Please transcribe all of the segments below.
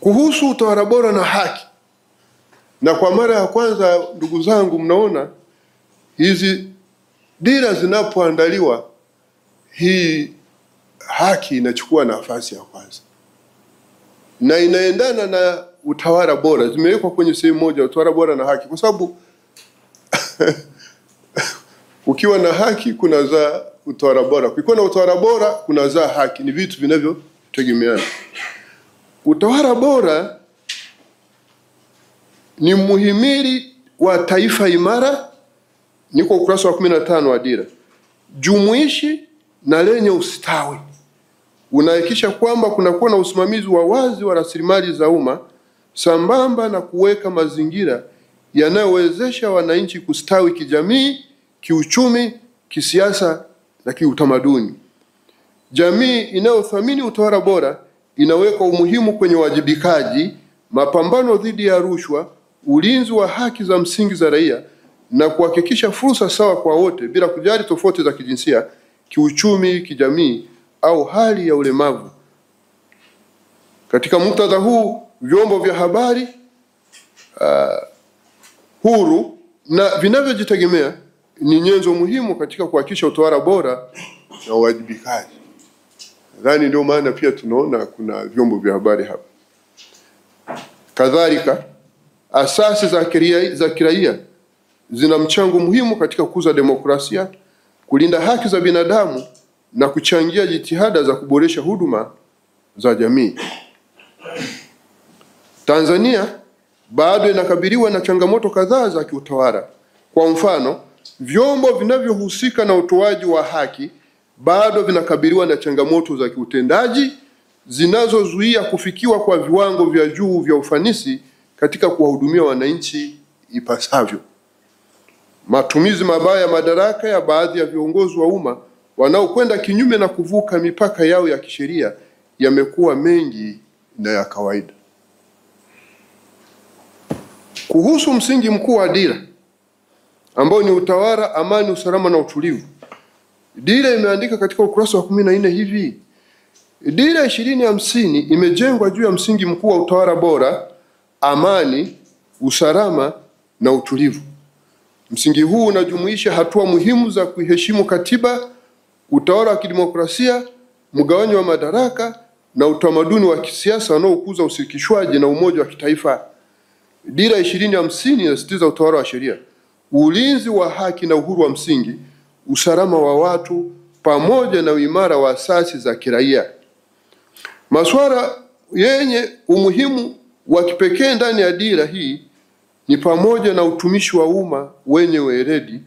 Kuhusu utawala bora na haki, na kwa mara ya kwanza ndugu zangu, mnaona hizi dira zinapoandaliwa, hii haki inachukua nafasi ya kwanza na inaendana na utawala bora. Zimewekwa kwenye sehemu moja, utawala bora na haki, kwa sababu ukiwa na haki kunazaa utawala bora, ukiwa na utawala bora kunazaa haki. Ni vitu vinavyotegemeana. Utawala bora ni muhimili wa taifa imara, niko ukurasa wa 15 wa dira, jumuishi na lenye ustawi. Unahakikisha kwamba kunakuwa na usimamizi wa wazi wa rasilimali za umma sambamba na kuweka mazingira yanayowezesha wananchi kustawi kijamii, kiuchumi, kisiasa na kiutamaduni. Jamii inayothamini utawala bora inaweka umuhimu kwenye wajibikaji, mapambano dhidi ya rushwa, ulinzi wa haki za msingi za raia na kuhakikisha fursa sawa kwa wote bila kujali tofauti za kijinsia, kiuchumi, kijamii au hali ya ulemavu. Katika muktadha huu, vyombo vya habari huru na vinavyojitegemea ni nyenzo muhimu katika kuhakikisha utawala bora na uwajibikaji. Nadhani ndio maana pia tunaona kuna vyombo vya habari hapa. Kadhalika, asasi za kiraia zina mchango muhimu katika kukuza demokrasia, kulinda haki za binadamu na kuchangia jitihada za kuboresha huduma za jamii. Tanzania bado inakabiliwa na changamoto kadhaa za kiutawala. Kwa mfano, vyombo vinavyohusika na utoaji wa haki bado vinakabiliwa na changamoto za kiutendaji zinazozuia kufikiwa kwa viwango vya juu vya ufanisi katika kuwahudumia wananchi ipasavyo. Matumizi mabaya ya madaraka ya baadhi ya viongozi wa umma wanaokwenda kinyume na kuvuka mipaka yao ya kisheria yamekuwa mengi na ya kawaida. Kuhusu msingi mkuu wa dira ambao ni utawala, amani, usalama na utulivu, dira imeandika katika ukurasa wa 14 hivi: Dira 2050 imejengwa juu ya msingi mkuu wa utawala bora, amani, usalama na utulivu. Msingi huu unajumuisha hatua muhimu za kuiheshimu katiba, utawala wa kidemokrasia, mgawanyo wa madaraka na utamaduni wa kisiasa unaokuza ushirikishwaji na umoja wa kitaifa. Dira 2050 inasisitiza utawala wa sheria, ulinzi wa haki na uhuru wa msingi, usalama wa watu pamoja na uimara wa asasi za kiraia. Masuala yenye umuhimu wa kipekee ndani ya dira hii ni pamoja na utumishi wa umma wenye weledi,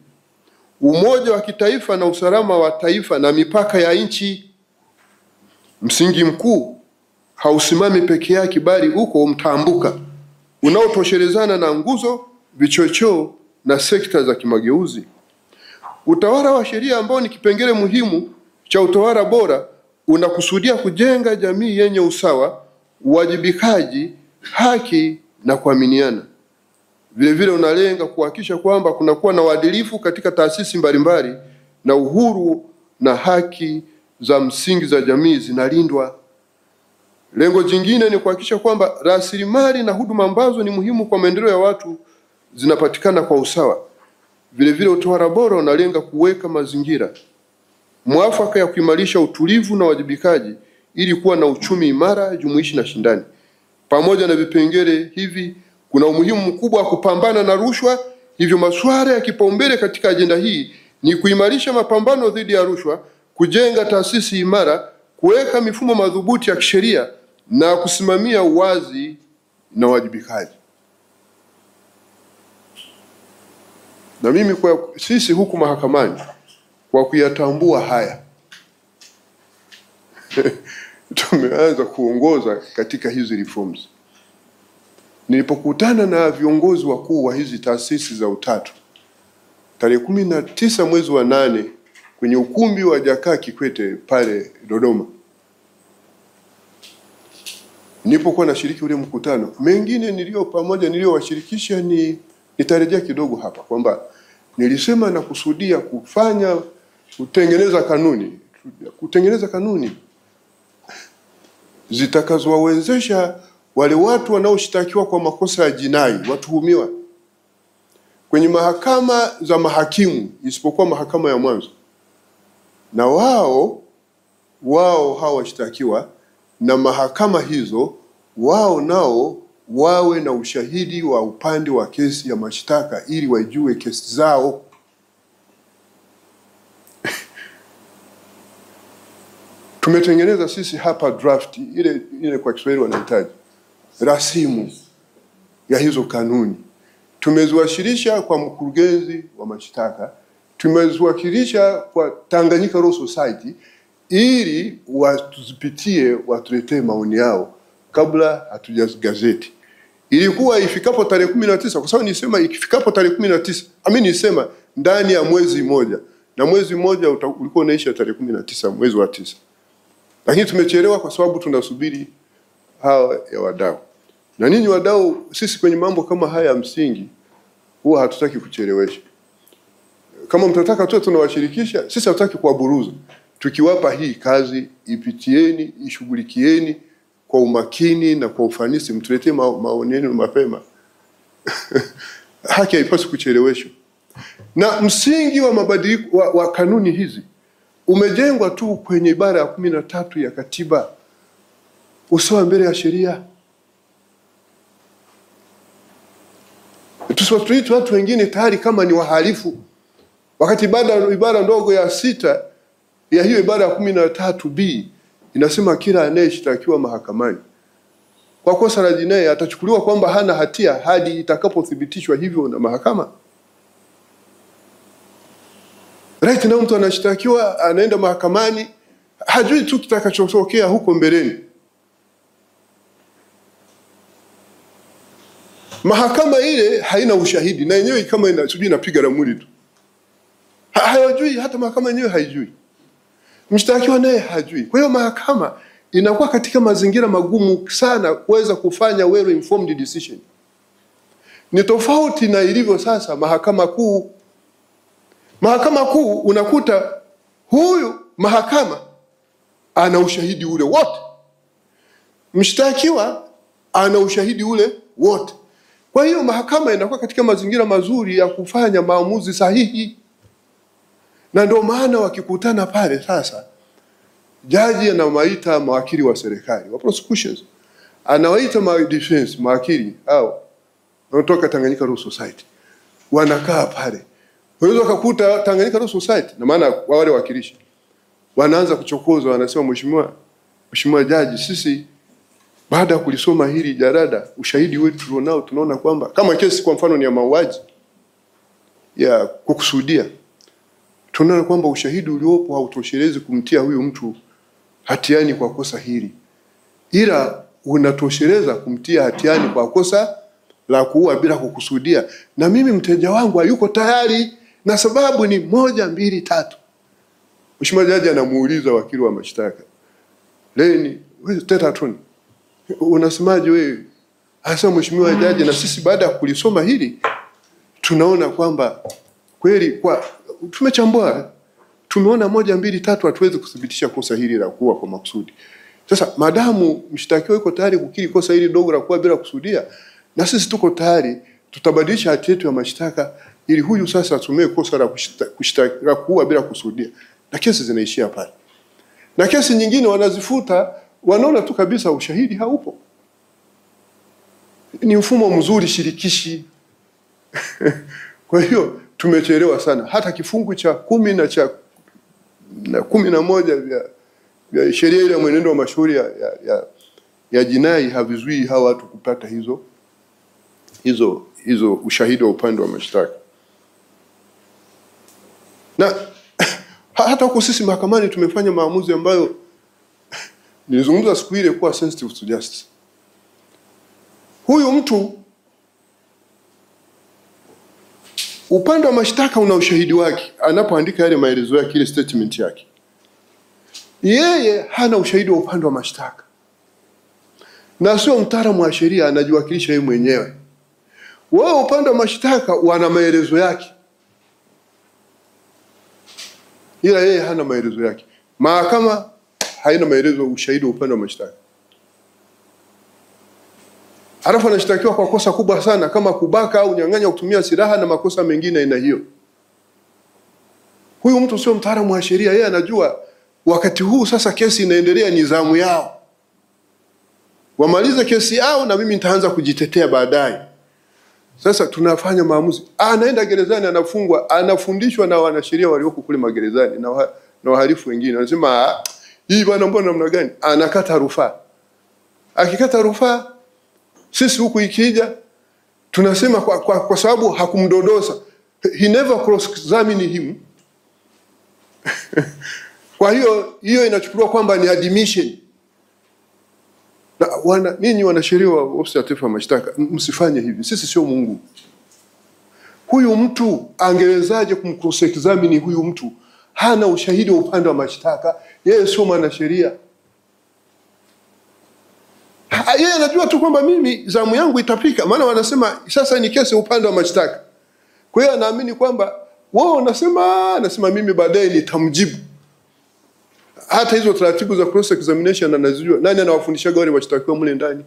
umoja wa kitaifa na usalama wa taifa na mipaka ya nchi. Msingi mkuu hausimami peke yake bali uko mtambuka unaotoshelezana na nguzo, vichocheo na sekta za kimageuzi. Utawala wa sheria ambao ni kipengele muhimu cha utawala bora unakusudia kujenga jamii yenye usawa, uwajibikaji, haki na kuaminiana. Vile vile unalenga kuhakikisha kwamba kunakuwa na uadilifu katika taasisi mbalimbali na uhuru na haki za msingi za jamii zinalindwa. Lengo jingine ni kuhakikisha kwamba rasilimali na huduma ambazo ni muhimu kwa maendeleo ya watu zinapatikana kwa usawa. Vile vile utawala bora unalenga kuweka mazingira mwafaka ya kuimarisha utulivu na wajibikaji ili kuwa na uchumi imara, jumuishi na shindani. Pamoja na vipengele hivi, kuna umuhimu mkubwa wa kupambana na rushwa. Hivyo masuala ya kipaumbele katika ajenda hii ni kuimarisha mapambano dhidi ya rushwa, kujenga taasisi imara, kuweka mifumo madhubuti ya kisheria na kusimamia uwazi na wajibikaji. Na mimi kwa sisi huku mahakamani, kwa kuyatambua haya tumeanza kuongoza katika hizi reforms. Nilipokutana na viongozi wakuu wa hizi taasisi za utatu tarehe 19 mwezi wa 8 kwenye ukumbi wa Jakaya Kikwete pale Dodoma, nilipokuwa nashiriki ule mkutano, mengine niliyowashirikisha nitarejea kidogo hapa kwamba nilisema na kusudia kutengeneza kanuni zitakazowawezesha wale watu wanaoshtakiwa kwa makosa ya jinai, watuhumiwa kwenye mahakama za mahakimu isipokuwa mahakama ya mwanzo, na wao hawa washtakiwa na mahakama hizo wao nao wawe na ushahidi wa upande wa kesi ya mashtaka ili wajue kesi zao. Tumetengeneza sisi hapa draft ile kwa Kiswahili wanahitaji rasimu ya hizo kanuni. Tumeziwasilisha kwa mkurugenzi wa mashtaka, tumeziwakilisha kwa Tanganyika Law Society ili watuzipitie, watuletee maoni yao kabla hatujazigazeti. Ilikuwa ifikapo tarehe 19, kwa sababu nisema ikifikapo tarehe 19, nisema ndani ya mwezi mmoja, na mwezi mmoja ulikuwa unaisha tarehe 19 mwezi wa 9. Lakini tumechelewa kwa sababu tunasubiri hawa ya wadau. Na ninyi wadau, sisi kwenye mambo kama haya ya msingi huwa hatutaki kuchelewesha. Kama mtataka tu tunawashirikisha, sisi hatutaki kuwaburuza. Tukiwapa hii kazi, ipitieni, ishughulikieni kwa umakini na kwa ufanisi, mtuletee maoni yenu mapema. Haki haipaswi kucheleweshwa. Na msingi wa mabadiliko wa kanuni hizi umejengwa tu kwenye ibara ya 13 ya katiba, usawa mbele ya sheria. Tusiwatuite watu wengine tayari kama ni wahalifu, wakati ibara ndogo ya 6 ya hiyo ibara ya 13B inasema kila anayeshtakiwa mahakamani kwa kosa la jinai atachukuliwa kwamba hana hatia hadi itakapothibitishwa hivyo na mahakama. Right now mtu anashtakiwa, anaenda mahakamani, hajui tu kitakachotokea huko mbeleni. Mahakama ile haina ushahidi, na yenyewe kama inapiga ramli tu. Hayajui, hata mahakama yenyewe haijui. Mshtakiwa naye hajui. Kwa hiyo mahakama inakuwa katika mazingira magumu sana kuweza kufanya well informed decision. Ni tofauti na ilivyo sasa mahakama kuu. Mahakama kuu unakuta huyu mahakama ana ushahidi ule wote, mshtakiwa ana ushahidi ule wote. Kwa hiyo mahakama inakuwa katika mazingira mazuri ya kufanya maamuzi sahihi. Na ndio maana wakikutana pale sasa, jaji anawaita mawakili wa serikali, wa prosecutions, anawaita defense mawakili au wanatoka Tanganyika Law Society, wanakaa pale. Unaweza kukuta Tanganyika Law Society, na maana wale wakilishi wanaanza kuchokoza, wanasema mheshimiwa jaji, sisi baada ya kulisoma hili jarada, ushahidi wetu tulionao tunaona kwamba kama kesi kwa mfano ni ya mauaji ya kukusudia, tunaona kwamba ushahidi uliopo hautoshelezi kumtia huyu mtu hatiani kwa kosa hili, ila unatosheleza kumtia hatiani kwa kosa la kuua bila kukusudia, na mimi mteja wangu hayuko tayari na sababu ni 1, 2, 3. Mheshimiwa jaji anamuuliza wakili wa mashtaka, Leni, wewe teta attorney, unasemaje wewe? Hasa mheshimiwa jaji, na sisi baada ya kulisoma hili tunaona kwamba kweli kwa tumechambua, tumeona 1, 2, 3 hatuwezi kudhibitisha kosa hili la kuua kwa makusudi. Sasa madamu mshtakiwa yuko tayari kukiri kosa hili dogo la kuua bila kusudia, na sisi tuko tayari, tutabadilisha hati yetu ya mashtaka ili huyu sasa atumie kosa la kuua bila kusudia, na kesi zinaishia pale. Na kesi nyingine wanazifuta, wanaona tu kabisa ushahidi haupo. Ni mfumo mzuri shirikishi. Kwa hiyo tumechelewa sana. Hata kifungu cha 10 na cha 11 vya sheria ile ya mwenendo wa mashauri ya jinai havizuii hawa watu kupata hizo ushahidi wa upande wa mashtaka. Na hata huko sisi mahakamani tumefanya maamuzi ambayo nilizungumza siku ile kuwa sensitive to justice. Huyu mtu upande wa mashtaka una ushahidi wake, anapoandika yale maelezo yake, ile statement yake, yeye hana ushahidi wa upande wa mashtaka, na sio mtaalamu wa sheria, anajiwakilisha yeye mwenyewe. Wao upande wa mashtaka wana maelezo yake, ila yeye hana maelezo yake. Mahakama haina maelezo, ushahidi wa upande wa mashtaka. Alafu anashtakiwa kwa kosa kubwa sana kama kubaka au unyang'anya kutumia silaha na makosa mengine aina hiyo. Huyu mtu sio mtaalamu wa sheria, yeye anajua wakati huu sasa kesi inaendelea, ni zamu yao. Wamalize kesi yao na mimi nitaanza kujitetea baadaye. Sasa tunafanya maamuzi. Anaenda gerezani, anafungwa, anafundishwa na wanasheria walioko kule magerezani na wahalifu wengine. Anasema hii bwana mbona namna gani? Anakata rufaa. Akikata rufaa, sisi huku ikija tunasema kwa sababu hakumdodosa. He never cross-examined him. Kwa hiyo inachukuliwa kwamba ni admission. Na ninyi wanasheria wa ofisi ya taifa ya mashtaka, msifanye hivi. Sisi sio Mungu. Huyu mtu angewezaje kumcross-examine huyu mtu? Hana ushahidi wa upande wa mashtaka. Yeye sio mwanasheria. Yeye anajua tu kwamba mimi zamu yangu itapika. Maana wanasema sasa ni kesi upande wa mashtaka. Kwa hiyo anaamini kwamba wao anasema mimi baadaye nitamjibu. Hata hizo taratibu za cross examination anazijua. Nani anawafundisha wale washtakiwa mle ndani?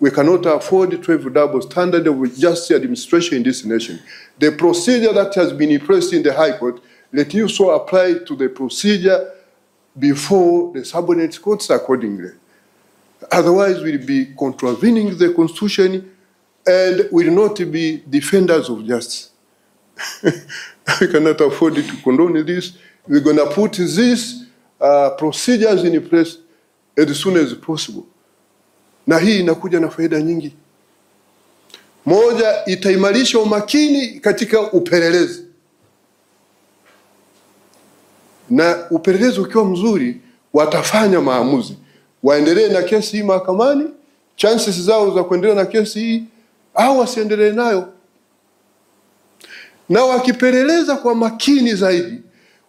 We cannot afford to have double standard of justice administration in this nation. The procedure that has been impressed in the High Court, let you so apply to the procedure before the subordinate courts accordingly. Otherwise, we'll be contravening the Constitution and will not be defenders of justice. We cannot afford to condone this. We're going to put these procedures in place as soon as possible. Na hii inakuja na faida nyingi. Moja, itaimarisha umakini katika upelelezi. Na upelelezi ukiwa mzuri, watafanya maamuzi. Waendelee na kesi hii mahakamani, chances zao za kuendelea na kesi hii au wasiendelee nayo. Na wakipeleleza kwa makini zaidi,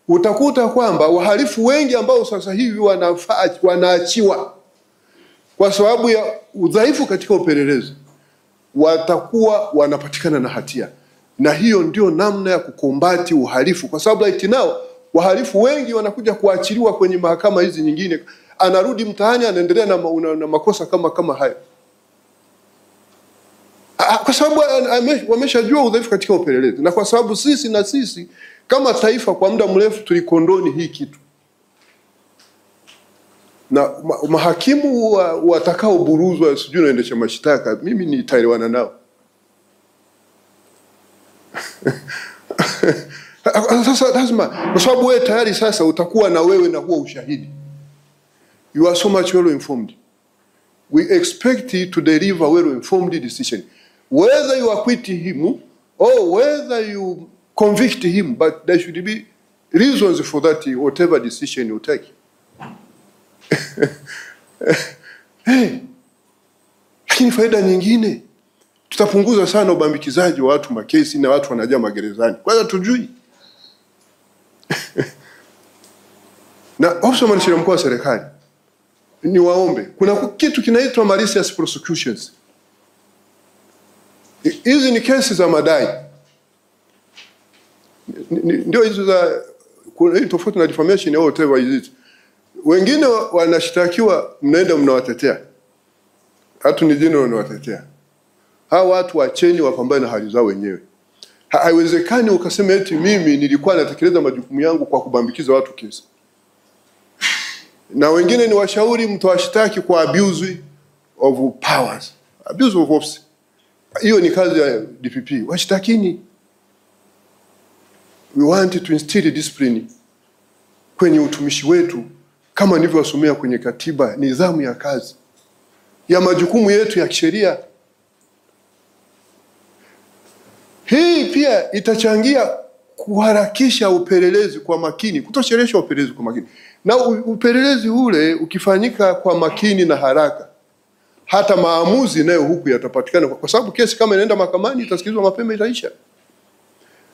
utakuta kwamba wahalifu wengi ambao sasa hivi wanaachiwa kwa sababu ya udhaifu katika upelelezi, watakuwa wanapatikana na hatia. Na hiyo ndio namna ya kukombati uhalifu, kwa sababu right now wahalifu wengi wanakuja kuachiliwa kwenye mahakama hizi nyingine, anarudi mtaani anaendelea na makosa kama hayo. Kwa sababu wameshajua udhaifu katika upelelezi, na kwa sababu sisi kama taifa kwa muda mrefu tulikondoni hii kitu. Na mahakimu watakao buruzwa sijui naendesha mashtaka, mimi nitaelewana nao. Sasa lazima, kwa sababu wewe tayari sasa utakuwa na wewe na huo ushahidi. You are so much well informed. We expect you to deliver well informed decision. Whether you acquit him or whether you convict him, but there should be reasons for that, whatever decision you take. Lakini faida nyingine, tutapunguza sana ubambikizaji wa watu makesi na watu wanajaa magerezani. Kwanza tujui. Na ofisi ya mwanasheria mkuu wa serikali, ni waombe, kuna kitu kinaitwa malicious prosecutions. Hizi ni kesi za madai. Ndio hizo za kuna tofauti na defamation au whatever is it. Wengine wanashtakiwa, mnaenda mnawatetea. Hatu ni jina wanawatetea. Hawa watu wacheni wapambane na hali zao wenyewe. Haiwezekani ukasema eti mimi nilikuwa natekeleza majukumu yangu kwa kubambikiza watu kesi. Na wengine ni washauri, mtawashtaki kwa abuse of powers, abuse of office. Hiyo ni kazi ya DPP. Washtakini. We want to instill discipline kwenye utumishi wetu, kama nilivyosomea kwenye katiba, nidhamu ya kazi ya majukumu yetu ya kisheria. Hii pia itachangia kuharakisha upelelezi kwa makini, kutoshelesha upelelezi kwa makini. Na upelelezi ule ukifanyika kwa makini na haraka, hata maamuzi nayo huku yatapatikana, kwa sababu kesi kama inaenda mahakamani itasikilizwa mapema, itaisha.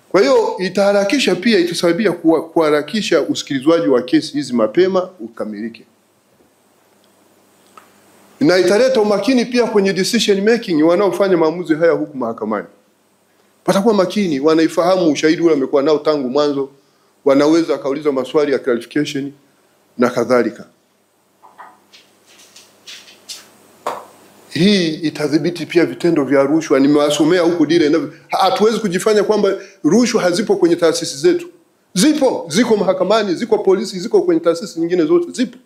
Kwa hiyo itaharakisha pia, itasaidia kuharakisha usikilizwaji wa kesi hizi mapema ukamilike. Na italeta umakini pia kwenye decision making, wanaofanya maamuzi haya huku mahakamani. Watakuwa makini, wanaifahamu ushahidi ule amekuwa nao tangu mwanzo, wanaweza kauliza maswali ya clarification na kadhalika. hii itadhibiti pia vitendo vya rushwa. Nimewasomea huku dira inavyo. Hatuwezi kujifanya kwamba rushwa hazipo kwenye taasisi zetu. Zipo, ziko mahakamani, ziko polisi, ziko kwenye taasisi nyingine zote, zipo.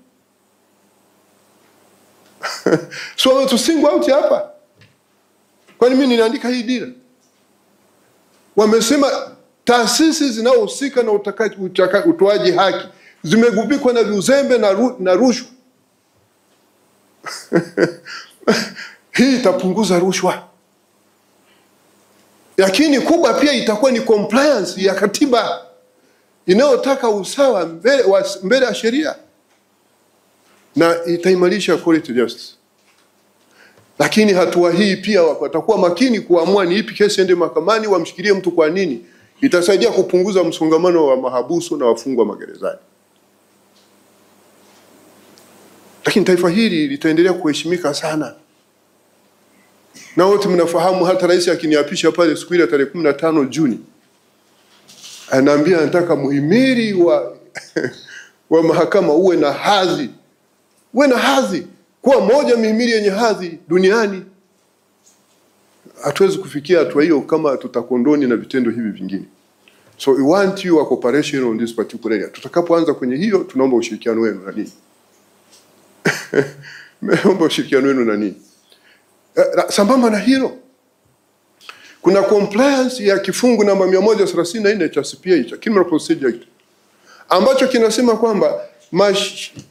So to single out hapa. Kwani mimi ninaandika hii dira? Wamesema taasisi zinazohusika na utoaji haki zimegubikwa na uzembe na rushwa. Hii itapunguza rushwa. Lakini kubwa pia itakuwa ni compliance ya katiba inayotaka usawa mbele ya sheria, na itaimarisha quality justice. Lakini hatua hii pia watakuwa makini kuamua ni ipi kesi ende mahakamani, wamshikilie mtu kwa nini. Itasaidia kupunguza msongamano wa mahabusu na wafungwa magerezani. Lakini taifa hili litaendelea kuheshimika sana. Na wote mnafahamu, hata rais akiniapisha pale siku ile tarehe 15 Juni, anaambia anataka muhimili wa mahakama uwe na hadhi. Uwe na hadhi. Kuwa moja mihimili yenye hadhi duniani. Hatuwezi kufikia hatua hiyo kama tutakondoni na vitendo hivi vingine. So we want your cooperation on this particular area. Tutakapoanza kwenye hiyo, tunaomba ushirikiano wenu na nini? Naomba ushirikiano wenu na nini? Sambamba na hilo, kuna compliance ya kifungu namba 134 cha CPA, cha Criminal Procedure Act, ambacho kinasema kwamba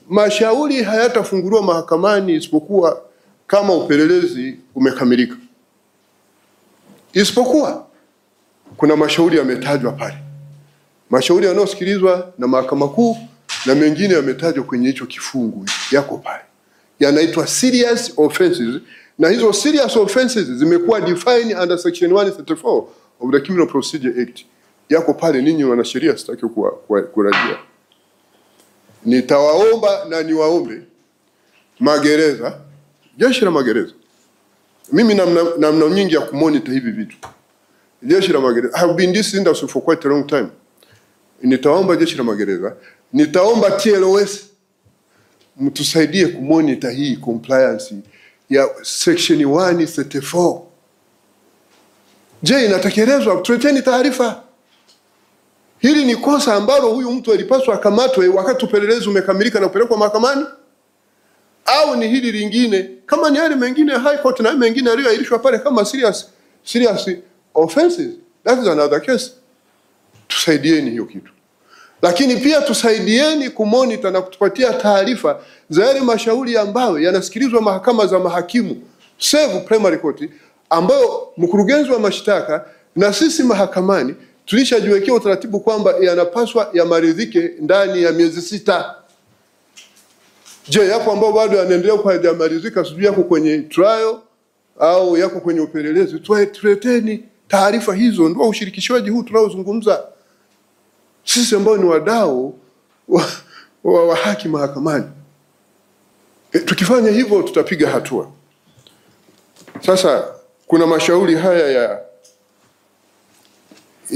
mashauri hayatafunguliwa mahakamani isipokuwa kama upelelezi umekamilika. Isipokuwa kuna mashauri yametajwa pale. Mashauri yanayosikilizwa na mahakama kuu na mengine yametajwa kwenye hicho kifungu yako pale. Yanaitwa serious offenses, na hizo serious offenses zimekuwa defined under section 134 of the Criminal Procedure Act. Yako pale, ninyi wanasheria, sitaki kurejea. Nitawaomba na niwaombe magereza, jeshi la magereza. Mimi namna nyingi ya kumonitor hivi vitu. Jeshi la magereza, I have been this industry for quite a long time. Nitaomba jeshi la magereza, nitaomba TLS mtusaidie kumonitor hii compliance ya section 134. Je, inatekelezwa? Tuleteni taarifa. Hili ni kosa ambalo huyu mtu alipaswa akamatwe wakati upelelezi umekamilika na kupelekwa mahakamani? Au ni hili lingine, kama ni yale mengine ya high court na mengine yaliyoahirishwa pale kama serious offenses, that is another case. Tusaidieni hiyo kitu. Lakini pia tusaidieni kumonitor na kutupatia taarifa za yale mashauri ambayo yanasikilizwa mahakama za mahakimu, save primary court, ambayo mkurugenzi wa mashtaka na sisi mahakamani tulishajiwekea utaratibu kwamba yanapaswa yamaridhike ndani ya miezi 6. Je, yapo ambao bado yanaendelea kuyamaridhika, sijui yako kwenye trial au yako kwenye upelelezi? Tuleteni taarifa hizo. Ndio ushirikishwaji huu tunaozungumza sisi ambao ni wadau wa haki mahakamani. Tukifanya hivyo tutapiga hatua. Sasa kuna mashauri haya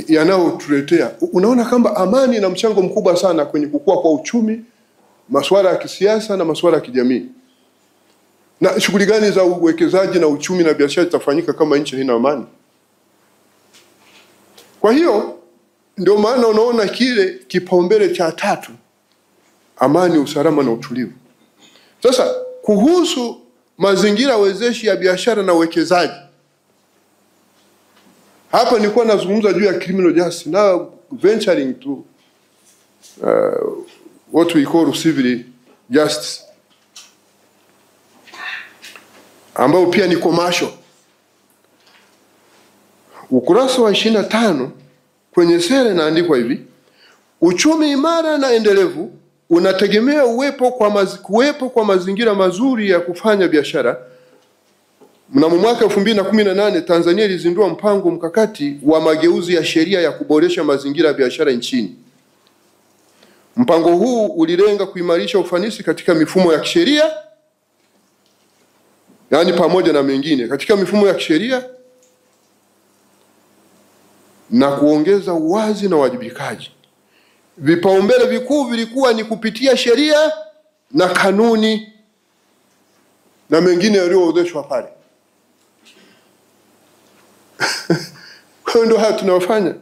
yanayotuletea, unaona kama amani na mchango mkubwa sana kwenye kukua kwa uchumi, masuala ya kisiasa na masuala ya kijamii. Na shughuli gani za uwekezaji na uchumi na biashara zitafanyika kama nchi haina amani? Kwa hiyo ndio maana unaona kile kipaumbele cha 3, amani, usalama na utulivu. Sasa kuhusu mazingira wezeshi ya biashara na uwekezaji, hapa nilikuwa nazungumza juu ya criminal justice, now venturing to what we call civil justice, ambao pia ni commercial. Ukurasa wa 25 kwenye sera inaandikwa hivi: uchumi imara na endelevu unategemea kuwepo kwa mazingira mazuri ya kufanya biashara. Mnamo mwaka 2018 Tanzania ilizindua mpango mkakati wa mageuzi ya sheria ya kuboresha mazingira ya biashara nchini. Mpango huu ulilenga kuimarisha ufanisi katika mifumo ya kisheria, yani pamoja na mengine katika mifumo ya kisheria, na kuongeza uwazi na wajibikaji. Vipaumbele vikuu vilikuwa ni kupitia sheria na kanuni na mengine yaliyoorodheshwa pale. Kwa hiyo ndio haya tunayofanya.